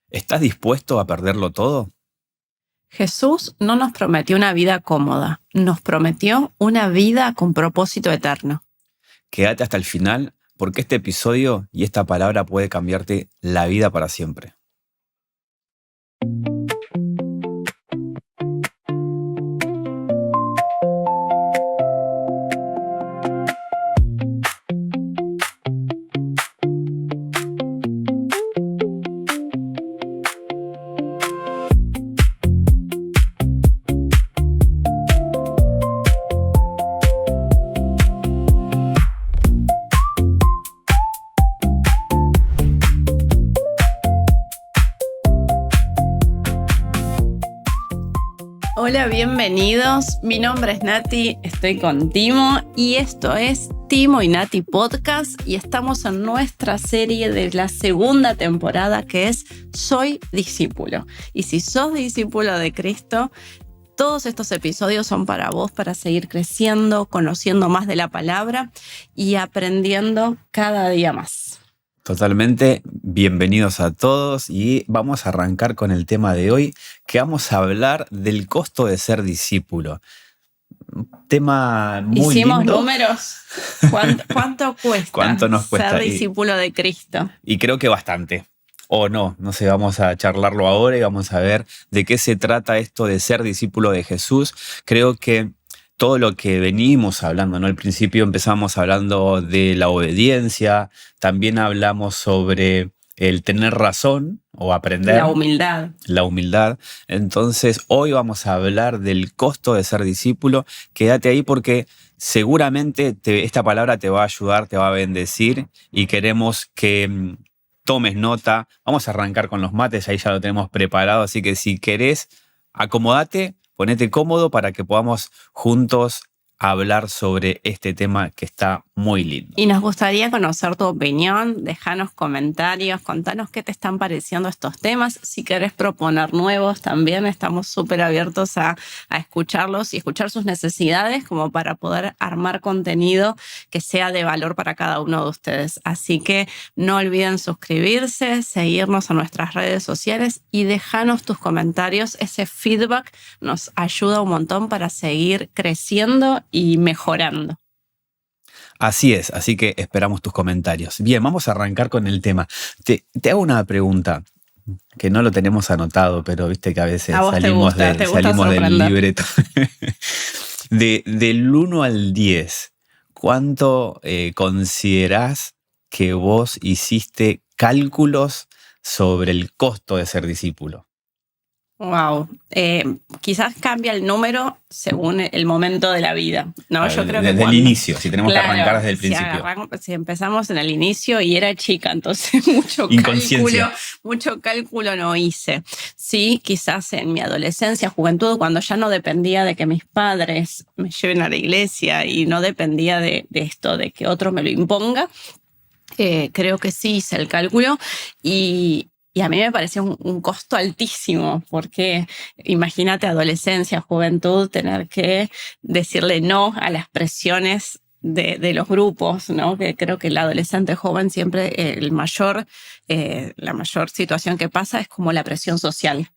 ¿Estás dispuesto a perderlo todo? Jesús no nos prometió una vida cómoda, nos prometió una vida con propósito eterno. Quédate hasta el final porque este episodio y esta palabra puede cambiarte la vida para siempre. Hola, bienvenidos. Mi nombre es Nati, estoy con Timo y esto es Timo y Nati Podcast y estamos en nuestra serie de la segunda temporada que es Soy Discípulo. Y si sos discípulo de Cristo, todos estos episodios son para vos, para seguir creciendo, conociendo más de la palabra y aprendiendo cada día más. Totalmente, bienvenidos a todos y vamos a arrancar con el tema de hoy, que vamos a hablar del costo de ser discípulo. Un tema muy Hicimos lindo. números. ¿Cuánto cuesta ¿Cuánto nos cuesta? ser discípulo de Cristo? Y creo que bastante. O no sé, vamos a charlarlo ahora y vamos a ver de qué se trata esto de ser discípulo de Jesús. Creo que todo lo que venimos hablando, ¿no? Al principio empezamos hablando de la obediencia, también hablamos sobre el tener razón o aprender. La humildad. Entonces, hoy vamos a hablar del costo de ser discípulo. Quédate ahí porque seguramente esta palabra te va a ayudar, te va a bendecir y queremos que tomes nota. Vamos a arrancar con los mates, ahí ya lo tenemos preparado, así que si querés, acomodate, ponete cómodo para que podamos juntos hablar sobre este tema que está muy lindo. Y nos gustaría conocer tu opinión, dejanos comentarios, contanos qué te están pareciendo estos temas. Si querés proponer nuevos también, estamos súper abiertos a escucharlos y escuchar sus necesidades como para poder armar contenido que sea de valor para cada uno de ustedes. Así que no olviden suscribirse, seguirnos en nuestras redes sociales y dejanos tus comentarios. Ese feedback nos ayuda un montón para seguir creciendo y mejorando. Así es, así que esperamos tus comentarios. Bien, vamos a arrancar con el tema. Te hago una pregunta que no lo tenemos anotado, pero viste que a veces salimos del libreto. Del 1 al 10, ¿cuánto considerás que vos hiciste cálculos sobre el costo de ser discípulo? Wow, quizás cambia el número según el momento de la vida, ¿no? Yo creo que desde el inicio, si tenemos que arrancar desde el principio. Si empezamos en el inicio y era chica, entonces mucho cálculo no hice. Sí, quizás en mi adolescencia, juventud, cuando ya no dependía de que mis padres me lleven a la iglesia y no dependía de esto, de que otro me lo imponga, creo que sí hice el cálculo y a mí me pareció un costo altísimo, porque imagínate adolescencia, juventud, tener que decirle no a las presiones de los grupos, ¿no? Que creo que el adolescente joven siempre la mayor situación que pasa es como la presión social.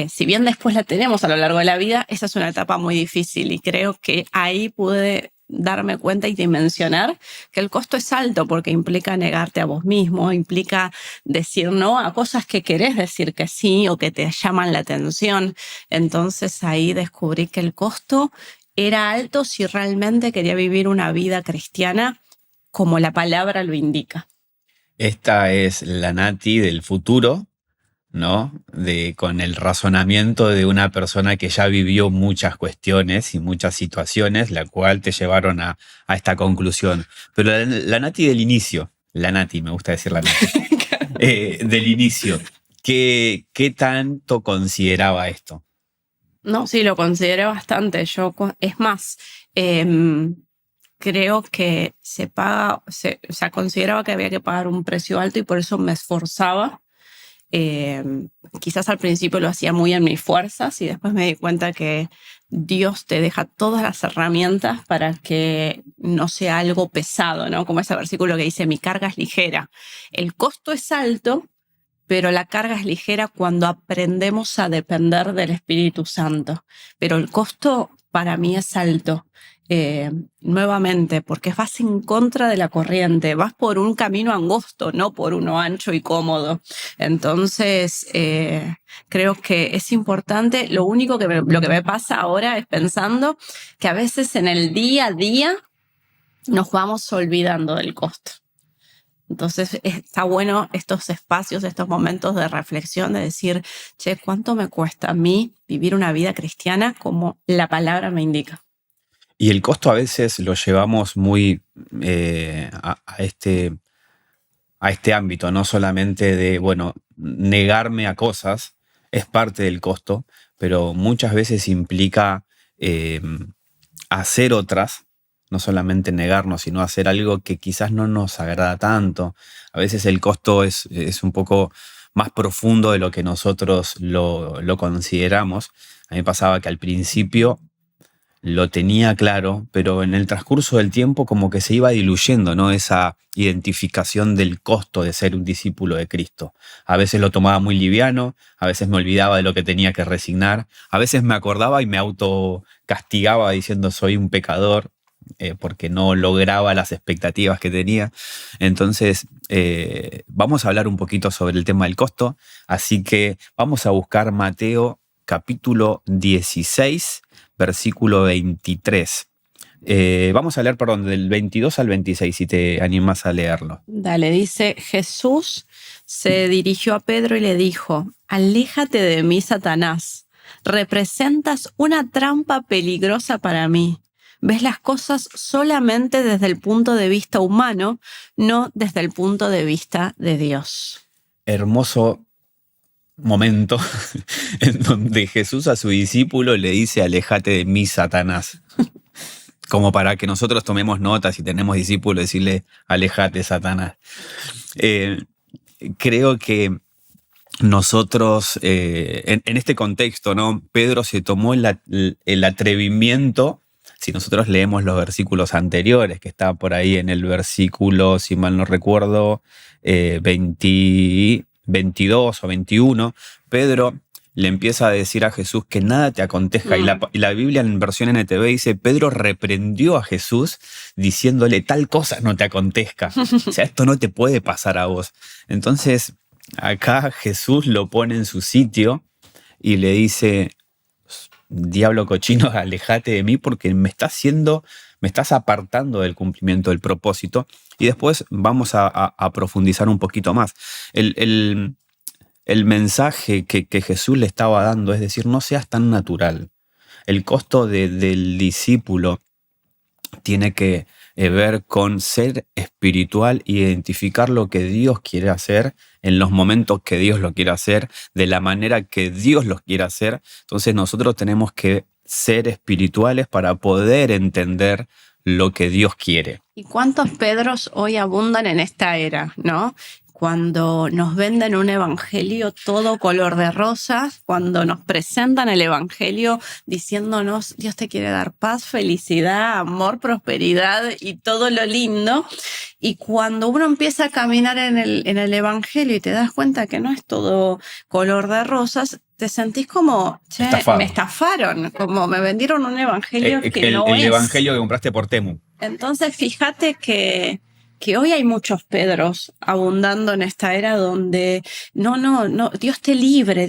Si bien después la tenemos a lo largo de la vida, esa es una etapa muy difícil y creo que ahí pude darme cuenta y dimensionar que el costo es alto porque implica negarte a vos mismo, implica decir no a cosas que querés decir que sí o que te llaman la atención. Entonces ahí descubrí que el costo era alto si realmente quería vivir una vida cristiana como la palabra lo indica. Esta es la Nati del futuro, ¿no? Con el razonamiento de una persona que ya vivió muchas cuestiones y muchas situaciones, la cual te llevaron a esta conclusión. Pero la Nati del inicio, me gusta decir la Nati, del inicio, ¿qué tanto consideraba esto? No, sí, lo consideré bastante. Es más, creo que consideraba que había que pagar un precio alto y por eso me esforzaba. Quizás al principio lo hacía muy en mis fuerzas y después me di cuenta que Dios te deja todas las herramientas para que no sea algo pesado, ¿no? Como ese versículo que dice, mi carga es ligera. El costo es alto, pero la carga es ligera cuando aprendemos a depender del Espíritu Santo. Pero el costo para mí es alto. Nuevamente, porque vas en contra de la corriente, vas por un camino angosto, no por uno ancho y cómodo. Entonces, creo que es importante. Lo único lo que me pasa ahora es pensando que a veces en el día a día nos vamos olvidando del costo. Entonces está bueno estos espacios, estos momentos de reflexión, de decir, che, ¿cuánto me cuesta a mí vivir una vida cristiana como la palabra me indica? Y el costo a veces lo llevamos muy a este ámbito, no solamente de, bueno, negarme a cosas, es parte del costo, pero muchas veces implica hacer otras, no solamente negarnos, sino hacer algo que quizás no nos agrada tanto. A veces el costo es un poco más profundo de lo que nosotros lo consideramos. A mí me pasaba que al principio lo tenía claro, pero en el transcurso del tiempo como que se iba diluyendo, ¿no? Esa identificación del costo de ser un discípulo de Cristo. A veces lo tomaba muy liviano, a veces me olvidaba de lo que tenía que resignar, a veces me acordaba y me autocastigaba diciendo soy un pecador, porque no lograba las expectativas que tenía. Entonces, vamos a hablar un poquito sobre el tema del costo, así que vamos a buscar Mateo capítulo 16, versículo 23. Vamos a leer, perdón, del 22 al 26, si te animas a leerlo. Dale, dice, Jesús se dirigió a Pedro y le dijo, aléjate de mí, Satanás, representas una trampa peligrosa para mí. Ves las cosas solamente desde el punto de vista humano, no desde el punto de vista de Dios. Hermoso momento en donde Jesús a su discípulo le dice, aléjate de mí, Satanás. Como para que nosotros tomemos notas y tenemos discípulos, decirle, aléjate, Satanás. Creo que nosotros, en este contexto, ¿no? Pedro se tomó el atrevimiento. Si nosotros leemos los versículos anteriores, que está por ahí en el versículo, si mal no recuerdo, 22 o 21, Pedro le empieza a decir a Jesús que nada te acontezca. Y la Biblia en versión NTV dice, Pedro reprendió a Jesús diciéndole, tal cosa no te acontezca. O sea, esto no te puede pasar a vos. Entonces, acá Jesús lo pone en su sitio y le dice, diablo cochino, alejate de mí porque me estás apartando del cumplimiento del propósito. Y después vamos a profundizar un poquito más. El mensaje que Jesús le estaba dando es decir, no seas tan natural. El costo del discípulo tiene que ver con ser espiritual e identificar lo que Dios quiere hacer en los momentos que Dios lo quiere hacer, de la manera que Dios los quiere hacer. Entonces nosotros tenemos que ser espirituales para poder entender lo que Dios quiere. ¿Y cuántos Pedros hoy abundan en esta era, no? Cuando nos venden un evangelio todo color de rosas, cuando nos presentan el evangelio diciéndonos Dios te quiere dar paz, felicidad, amor, prosperidad y todo lo lindo. Y cuando uno empieza a caminar en el evangelio y te das cuenta que no es todo color de rosas, te sentís como, che, me estafaron, como me vendieron un evangelio que no es. El evangelio que compraste por Temu. Entonces, fíjate que hoy hay muchos Pedros abundando en esta era donde no, Dios te libre.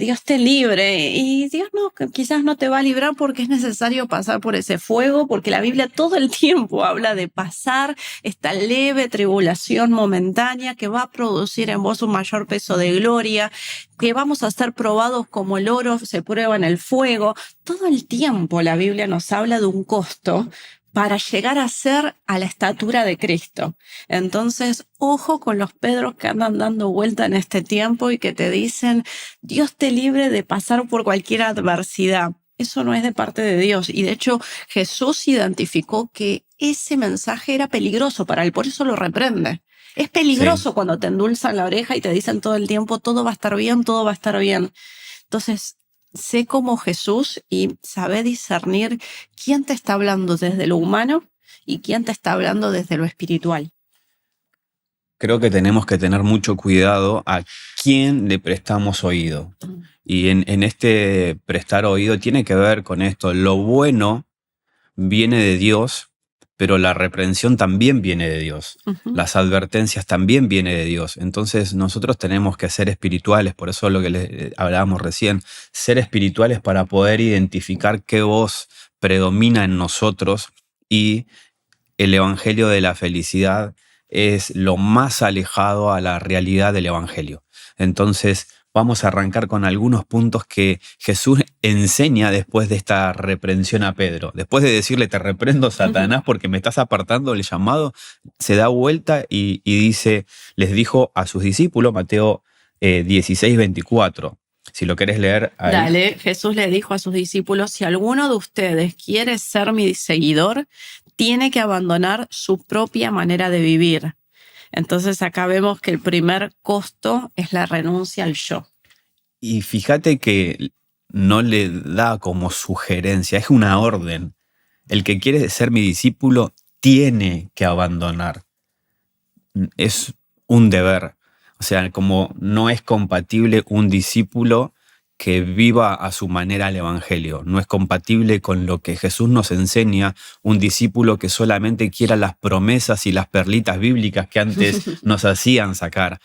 Y Dios quizás no te va a librar porque es necesario pasar por ese fuego, porque la Biblia todo el tiempo habla de pasar esta leve tribulación momentánea que va a producir en vos un mayor peso de gloria, que vamos a ser probados como el oro se prueba en el fuego. Todo el tiempo la Biblia nos habla de un costo para llegar a ser a la estatura de Cristo. Entonces, ojo con los Pedros que andan dando vuelta en este tiempo y que te dicen, Dios te libre de pasar por cualquier adversidad. Eso no es de parte de Dios. Y de hecho, Jesús identificó que ese mensaje era peligroso para él, por eso lo reprende. Es peligroso cuando te endulzan la oreja y te dicen todo el tiempo, todo va a estar bien, todo va a estar bien. Entonces, sé como Jesús y sabe discernir quién te está hablando desde lo humano y quién te está hablando desde lo espiritual. creo que tenemos que tener mucho cuidado a quién le prestamos oído. Y en este prestar oído tiene que ver con esto. Lo bueno viene de Dios, pero la reprensión también viene de Dios. Las advertencias también vienen de Dios. Entonces nosotros tenemos que ser espirituales, por eso lo que hablábamos recién, ser espirituales para poder identificar qué voz predomina en nosotros, y el evangelio de la felicidad es lo más alejado a la realidad del evangelio. Entonces, vamos a arrancar con algunos puntos que Jesús enseña después de esta reprensión a Pedro. Después de decirle, te reprendo, Satanás, porque me estás apartando del llamado, se da vuelta y dice, les dijo a sus discípulos, Mateo 16, 24. Si lo querés leer ahí. Dale, Jesús le dijo a sus discípulos, si alguno de ustedes quiere ser mi seguidor, tiene que abandonar su propia manera de vivir. Entonces acá vemos que el primer costo es la renuncia al yo. Y fíjate que no le da como sugerencia, es una orden. El que quiere ser mi discípulo tiene que abandonar. Es un deber. O sea, como no es compatible un discípulo que viva a su manera el evangelio. No es compatible con lo que Jesús nos enseña, un discípulo que solamente quiera las promesas y las perlitas bíblicas que antes nos hacían sacar.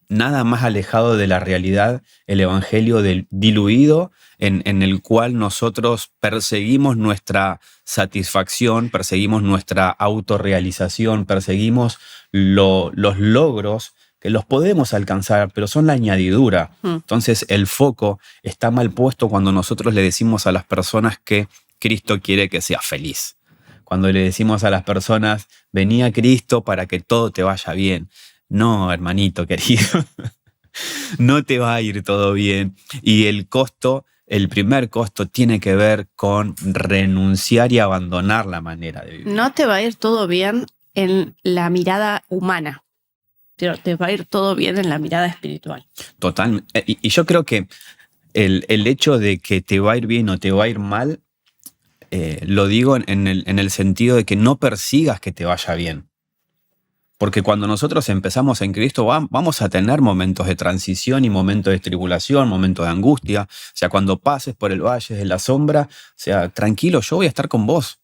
Nada más alejado de la realidad, el evangelio diluido en el cual nosotros perseguimos nuestra satisfacción, perseguimos nuestra autorrealización, perseguimos los logros que los podemos alcanzar, pero son la añadidura. Entonces el foco está mal puesto cuando nosotros le decimos a las personas que Cristo quiere que seas feliz. Cuando le decimos a las personas, vení a Cristo para que todo te vaya bien. No, hermanito querido, no te va a ir todo bien. Y el primer costo tiene que ver con renunciar y abandonar la manera de vivir. No te va a ir todo bien en la mirada humana, pero te va a ir todo bien en la mirada espiritual. Totalmente. Y yo creo que el hecho de que te va a ir bien o te va a ir mal, lo digo en el sentido de que no persigas que te vaya bien. Porque cuando nosotros empezamos en Cristo vamos a tener momentos de transición y momentos de tribulación, momentos de angustia. O sea, cuando pases por el valle de la sombra, o sea, tranquilo, yo voy a estar con vos.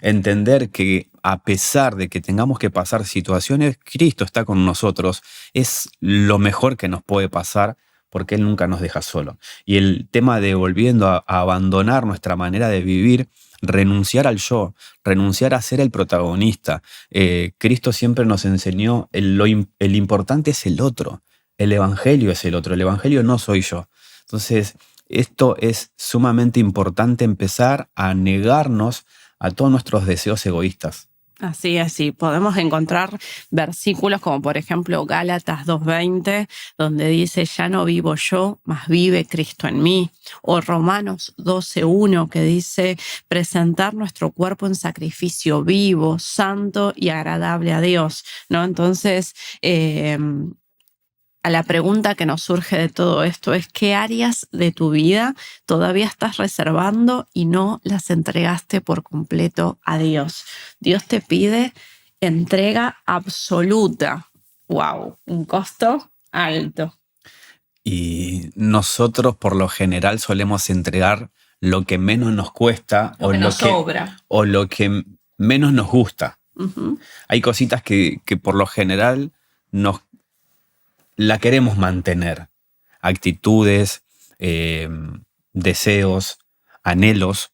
Entender que a pesar de que tengamos que pasar situaciones, Cristo está con nosotros. Es lo mejor que nos puede pasar porque Él nunca nos deja solo. Y el tema de volviendo a abandonar nuestra manera de vivir, renunciar al yo, renunciar a ser el protagonista. Cristo siempre nos enseñó el importante es el otro, el evangelio es el otro, el evangelio no soy yo. Entonces, esto es sumamente importante, empezar a negarnos a todos nuestros deseos egoístas. Así. Podemos encontrar versículos como por ejemplo Gálatas 2:20, donde dice, ya no vivo yo, mas vive Cristo en mí. O Romanos 12:1, que dice, presentar nuestro cuerpo en sacrificio vivo, santo y agradable a Dios, ¿no? Entonces, a la pregunta que nos surge de todo esto es, ¿qué áreas de tu vida todavía estás reservando y no las entregaste por completo a Dios? Dios te pide entrega absoluta. ¡Wow! Un costo alto. Y nosotros por lo general solemos entregar lo que menos nos cuesta lo que nos sobra. O lo que menos nos gusta. Hay cositas que por lo general la queremos mantener. Actitudes, deseos, anhelos.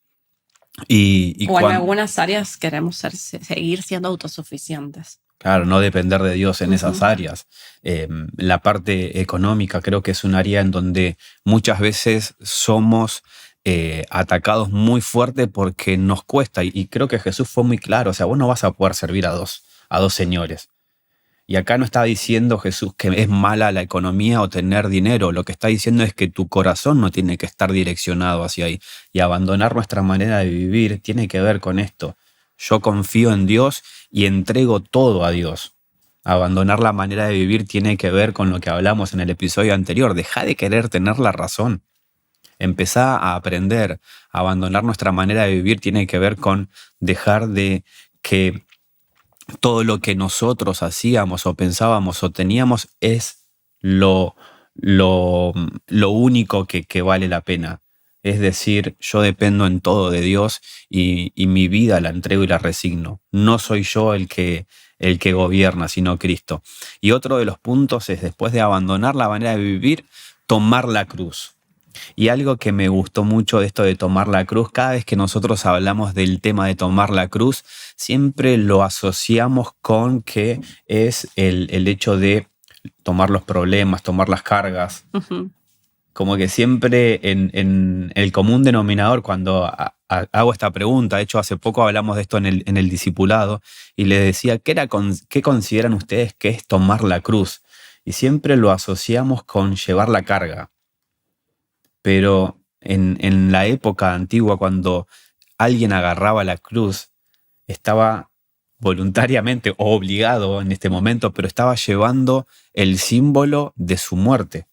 O en algunas áreas queremos seguir siendo autosuficientes. Claro, no depender de Dios en esas áreas. La parte económica creo que es un área en donde muchas veces somos atacados muy fuerte porque nos cuesta. Y creo que Jesús fue muy claro. O sea, vos no vas a poder servir a dos señores. Y acá no está diciendo Jesús que es mala la economía o tener dinero. Lo que está diciendo es que tu corazón no tiene que estar direccionado hacia ahí. Y abandonar nuestra manera de vivir tiene que ver con esto. Yo confío en Dios y entrego todo a Dios. Abandonar la manera de vivir tiene que ver con lo que hablamos en el episodio anterior. Deja de querer tener la razón. Empezá a aprender. Abandonar nuestra manera de vivir tiene que ver con dejar de que todo lo que nosotros hacíamos o pensábamos o teníamos es lo, lo único que vale la pena. Es decir, yo dependo en todo de Dios y mi vida la entrego y la resigno. No soy yo el que gobierna, sino Cristo. Y otro de los puntos es, después de abandonar la manera de vivir, tomar la cruz. Y algo que me gustó mucho de esto de tomar la cruz, cada vez que nosotros hablamos del tema de tomar la cruz, siempre lo asociamos con que es el hecho de tomar los problemas, tomar las cargas. Ujú. Como que siempre en el común denominador, cuando hago esta pregunta, de hecho hace poco hablamos de esto en el discipulado, y les decía, ¿qué consideran ustedes que es tomar la cruz? Y siempre lo asociamos con llevar la carga. Pero en la época antigua, cuando alguien agarraba la cruz, estaba voluntariamente o obligado en este momento, pero estaba llevando el símbolo de su muerte.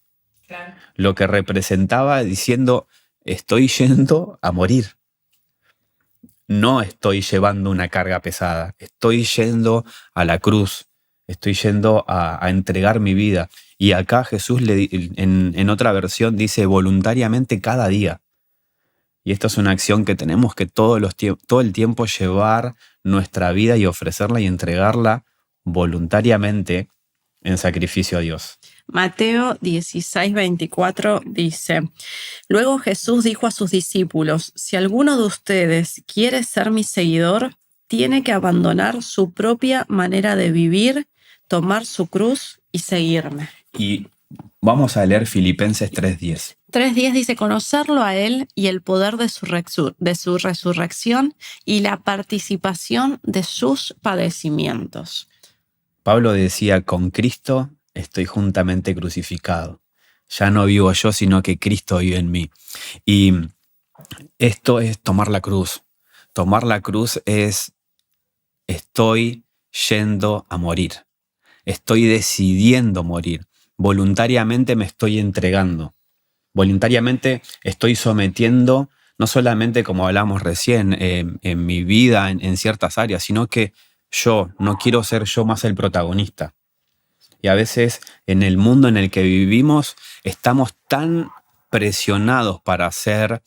Claro. Lo que representaba diciendo, estoy yendo a morir. No estoy llevando una carga pesada, estoy yendo a la cruz, estoy yendo a entregar mi vida. Y acá Jesús en otra versión dice voluntariamente cada día. Y esto es una acción que tenemos que todo el tiempo llevar nuestra vida y ofrecerla y entregarla voluntariamente en sacrificio a Dios. Mateo 16:24 dice, luego Jesús dijo a sus discípulos, si alguno de ustedes quiere ser mi seguidor, tiene que abandonar su propia manera de vivir, tomar su cruz y seguirme. Y vamos a leer Filipenses 3:10. 3:10 dice, conocerlo a Él y el poder de su resurrección y la participación de sus padecimientos. Pablo decía, con Cristo estoy juntamente crucificado. Ya no vivo yo, sino que Cristo vive en mí. Y esto es tomar la cruz. Tomar la cruz es, estoy yendo a morir. Estoy decidiendo morir. Voluntariamente me estoy entregando. Voluntariamente estoy sometiendo, no solamente como hablamos recién, en mi vida, en ciertas áreas, sino que yo no quiero ser yo más el protagonista. Y a veces en el mundo en el que vivimos estamos tan presionados para ser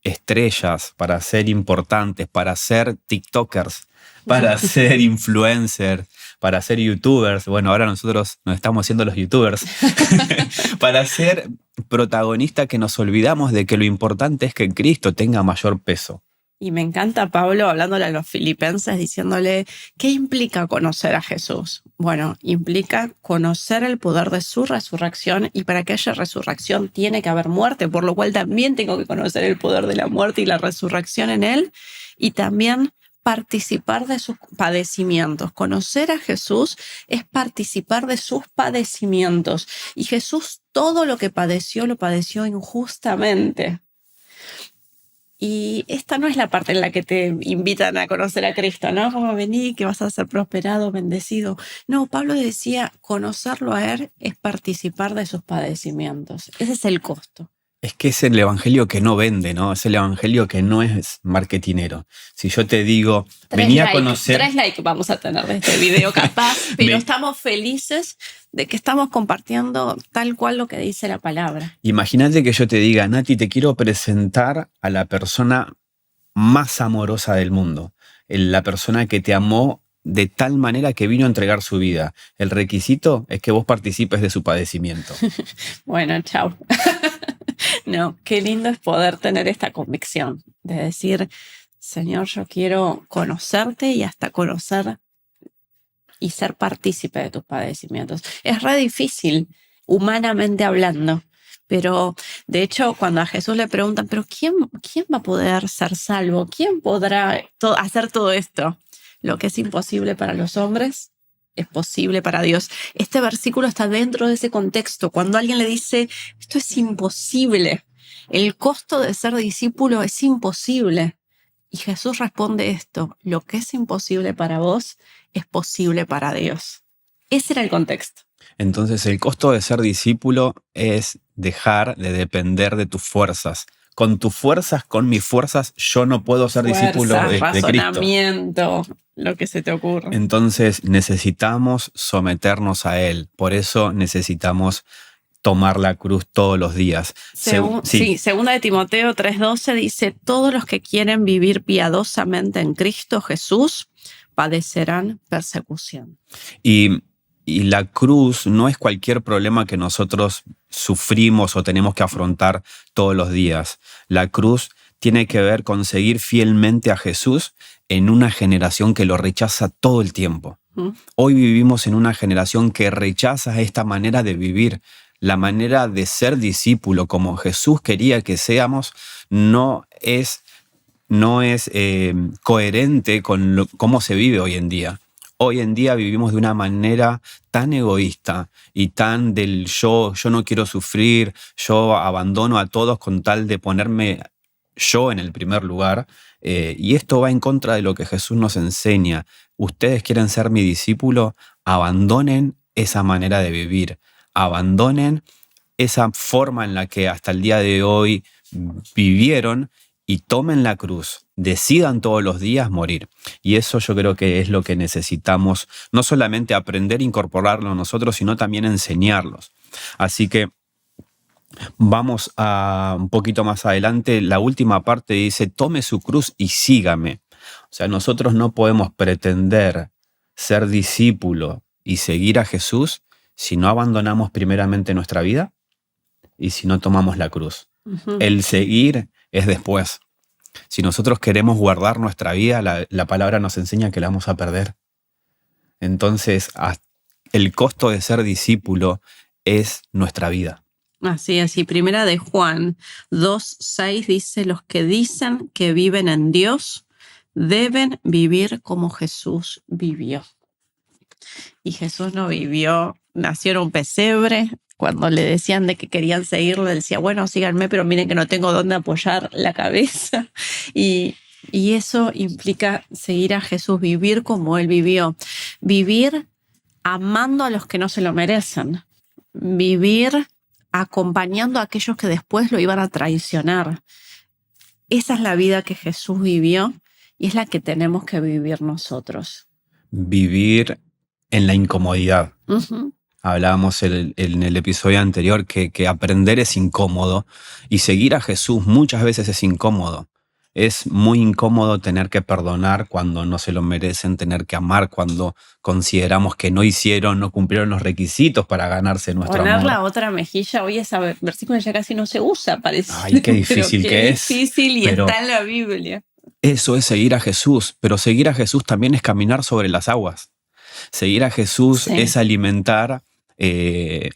estrellas, para ser importantes, para ser TikTokers, para ser influencers, para ser youtubers. Bueno, ahora nosotros nos estamos haciendo los youtubers. Para ser protagonistas, que nos olvidamos de que lo importante es que Cristo tenga mayor peso. Y me encanta Pablo hablándole a los filipenses, diciéndole, ¿qué implica conocer a Jesús? Bueno, implica conocer el poder de su resurrección, y para que haya resurrección tiene que haber muerte, por lo cual también tengo que conocer el poder de la muerte y la resurrección en Él, y también participar de sus padecimientos. Conocer a Jesús es participar de sus padecimientos. Y Jesús todo lo que padeció, lo padeció injustamente. Y esta no es la parte en la que te invitan a conocer a Cristo, ¿no? Como vení, que vas a ser prosperado, bendecido. No, Pablo decía, conocerlo a Él es participar de sus padecimientos. Ese es el costo. Es que es el evangelio que no vende, ¿no? Es el evangelio que no es marketinero. Si yo te digo, vení a conocer... 3 likes vamos a tener de este video capaz, pero estamos felices de que estamos compartiendo tal cual lo que dice la palabra. Imagínate que yo te diga, Nati, te quiero presentar a la persona más amorosa del mundo. La persona que te amó de tal manera que vino a entregar su vida. El requisito es que vos participes de su padecimiento. Bueno, chao. No, qué lindo es poder tener esta convicción de decir, Señor, yo quiero conocerte y hasta conocer y ser partícipe de tus padecimientos. Es re difícil, humanamente hablando, pero de hecho cuando a Jesús le preguntan, ¿pero quién va a poder ser salvo? ¿Quién podrá hacer todo esto? Lo que es imposible para los hombres es posible para Dios. Este versículo está dentro de ese contexto. Cuando alguien le dice, esto es imposible, el costo de ser discípulo es imposible. Y Jesús responde esto, lo que es imposible para vos es posible para Dios. Ese era el contexto. Entonces el costo de ser discípulo es dejar de depender de tus fuerzas con tus fuerzas, con mis fuerzas, yo no puedo ser discípulo de Cristo. Razonamiento, lo que se te ocurra. Entonces necesitamos someternos a Él. Por eso necesitamos tomar la cruz todos los días. Segunda de Timoteo 3:12 dice, todos los que quieren vivir piadosamente en Cristo Jesús padecerán persecución. Y la cruz no es cualquier problema que nosotros sufrimos o tenemos que afrontar todos los días. La cruz tiene que ver con seguir fielmente a Jesús en una generación que lo rechaza todo el tiempo. Hoy vivimos en una generación que rechaza esta manera de vivir. La manera de ser discípulo como Jesús quería que seamos no es coherente con cómo se vive hoy en día. Hoy en día vivimos de una manera tan egoísta y tan del yo no quiero sufrir, yo abandono a todos con tal de ponerme yo en el primer lugar. Y esto va en contra de lo que Jesús nos enseña. Ustedes quieren ser mi discípulo, abandonen esa manera de vivir. Abandonen esa forma en la que hasta el día de hoy vivieron y tomen la cruz. Decidan todos los días morir. Y eso yo creo que es lo que necesitamos, no solamente aprender a incorporarlo nosotros, sino también enseñarlos. Así que vamos a un poquito más adelante. La última parte dice, tome su cruz y sígame. O sea, nosotros no podemos pretender ser discípulo y seguir a Jesús si no abandonamos primeramente nuestra vida y si no tomamos la cruz. El seguir es después. Si nosotros queremos guardar nuestra vida, la palabra nos enseña que la vamos a perder. Entonces, el costo de ser discípulo es nuestra vida. Así es, y primera de Juan 2:6 dice, los que dicen que viven en Dios deben vivir como Jesús vivió. Y Jesús no vivió, nació en un pesebre. Cuando le decían de que querían seguirlo, le decía, bueno, síganme, pero miren que no tengo dónde apoyar la cabeza. Y eso implica seguir a Jesús, vivir como Él vivió. Vivir amando a los que no se lo merecen. Vivir acompañando a aquellos que después lo iban a traicionar. Esa es la vida que Jesús vivió y es la que tenemos que vivir nosotros. Vivir en la incomodidad. Hablábamos en el episodio anterior que aprender es incómodo y seguir a Jesús muchas veces es incómodo. Es muy incómodo tener que perdonar cuando no se lo merecen, tener que amar cuando consideramos que no cumplieron los requisitos para ganarse nuestro amor. Poner la otra mejilla, hoy ese versículo ya casi no se usa, parece. Ay, qué difícil que es. Difícil y está en la Biblia. Eso es seguir a Jesús, pero seguir a Jesús también es caminar sobre las aguas. Seguir a Jesús es alimentar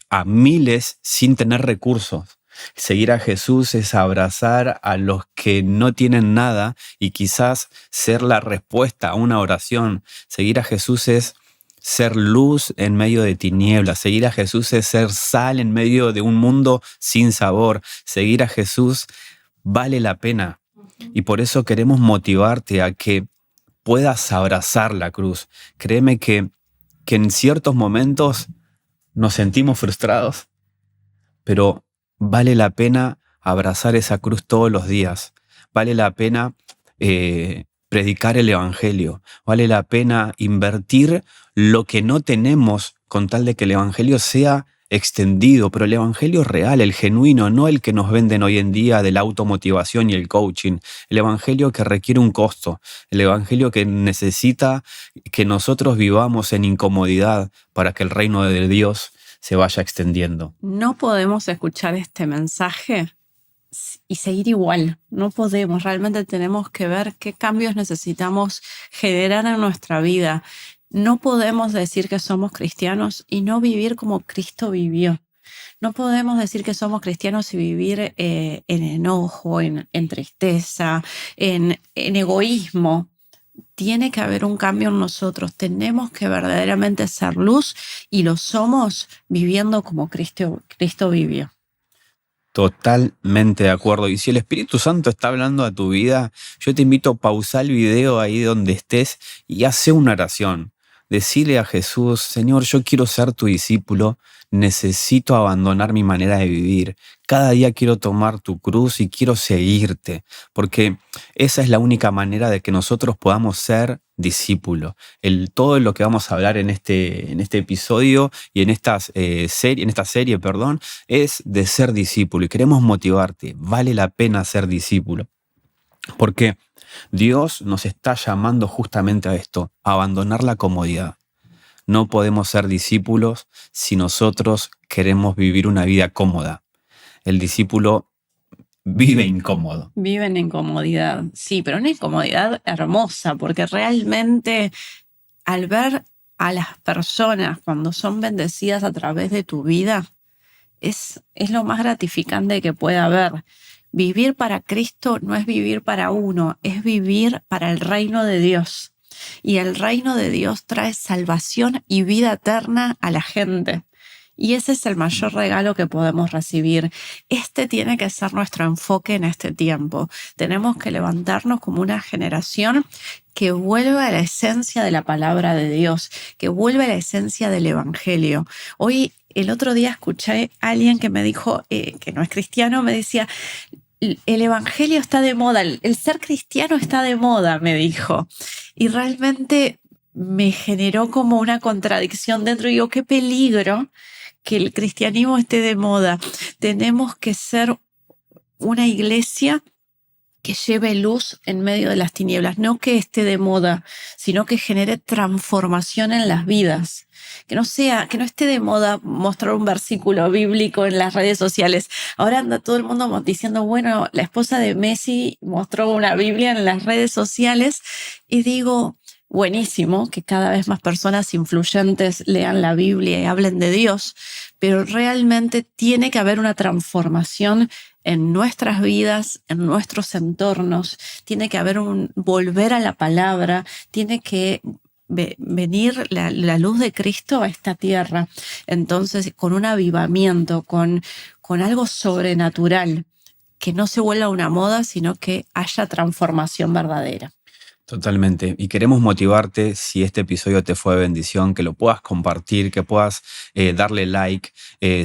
a miles sin tener recursos. Seguir a Jesús es abrazar a los que no tienen nada y quizás ser la respuesta a una oración. Seguir a Jesús es ser luz en medio de tinieblas. Seguir a Jesús es ser sal en medio de un mundo sin sabor. Seguir a Jesús vale la pena. Y por eso queremos motivarte a que puedas abrazar la cruz. Créeme que en ciertos momentos nos sentimos frustrados, pero vale la pena abrazar esa cruz todos los días. Vale la pena predicar el evangelio. Vale la pena invertir lo que no tenemos con tal de que el evangelio sea extendido, pero el evangelio real, el genuino, no el que nos venden hoy en día de la automotivación y el coaching. El evangelio que requiere un costo. El evangelio que necesita que nosotros vivamos en incomodidad para que el reino de Dios se vaya extendiendo. No podemos escuchar este mensaje y seguir igual. No podemos. Realmente tenemos que ver qué cambios necesitamos generar en nuestra vida. No podemos decir que somos cristianos y no vivir como Cristo vivió. No podemos decir que somos cristianos y vivir en enojo, en tristeza, en egoísmo. Tiene que haber un cambio en nosotros. Tenemos que verdaderamente ser luz y lo somos viviendo como Cristo vivió. Totalmente de acuerdo. Y si el Espíritu Santo está hablando a tu vida, yo te invito a pausar el video ahí donde estés y hacer una oración. Decirle a Jesús, Señor, yo quiero ser tu discípulo, necesito abandonar mi manera de vivir. Cada día quiero tomar tu cruz y quiero seguirte, porque esa es la única manera de que nosotros podamos ser discípulos. Todo lo que vamos a hablar en este episodio y en esta serie, perdón, es de ser discípulo y queremos motivarte. Vale la pena ser discípulo, porque Dios nos está llamando justamente a esto, a abandonar la comodidad. No podemos ser discípulos si nosotros queremos vivir una vida cómoda. El discípulo vive incómodo. Vive en incomodidad, sí, pero una incomodidad hermosa, porque realmente al ver a las personas cuando son bendecidas a través de tu vida, es lo más gratificante que pueda haber. Vivir para Cristo no es vivir para uno, es vivir para el reino de Dios. Y el reino de Dios trae salvación y vida eterna a la gente. Y ese es el mayor regalo que podemos recibir. Este tiene que ser nuestro enfoque en este tiempo. Tenemos que levantarnos como una generación que vuelva a la esencia de la palabra de Dios, que vuelva a la esencia del evangelio. Hoy, el otro día escuché a alguien que me dijo, que no es cristiano, me decía, el evangelio está de moda, el ser cristiano está de moda, me dijo. Y realmente me generó como una contradicción dentro. Y digo, qué peligro que el cristianismo esté de moda. Tenemos que ser una iglesia que lleve luz en medio de las tinieblas, no que esté de moda, sino que genere transformación en las vidas. Que no esté de moda mostrar un versículo bíblico en las redes sociales. Ahora anda todo el mundo diciendo, bueno, la esposa de Messi mostró una Biblia en las redes sociales, y digo, buenísimo que cada vez más personas influyentes lean la Biblia y hablen de Dios, pero realmente tiene que haber una transformación en nuestras vidas, en nuestros entornos. Tiene que haber un volver a la palabra, tiene que venir la luz de Cristo a esta tierra. Entonces, con un avivamiento, con algo sobrenatural, que no se vuelva una moda, sino que haya transformación verdadera. Totalmente. Y queremos motivarte, si este episodio te fue de bendición, que lo puedas compartir, que puedas darle like,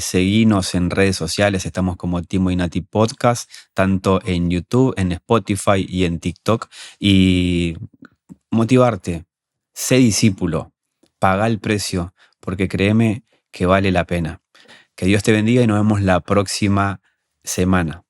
seguirnos en redes sociales. Estamos como Timo y Nati Podcast, tanto en YouTube, en Spotify y en TikTok. Y motivarte, sé discípulo, paga el precio, porque créeme que vale la pena. Que Dios te bendiga y nos vemos la próxima semana.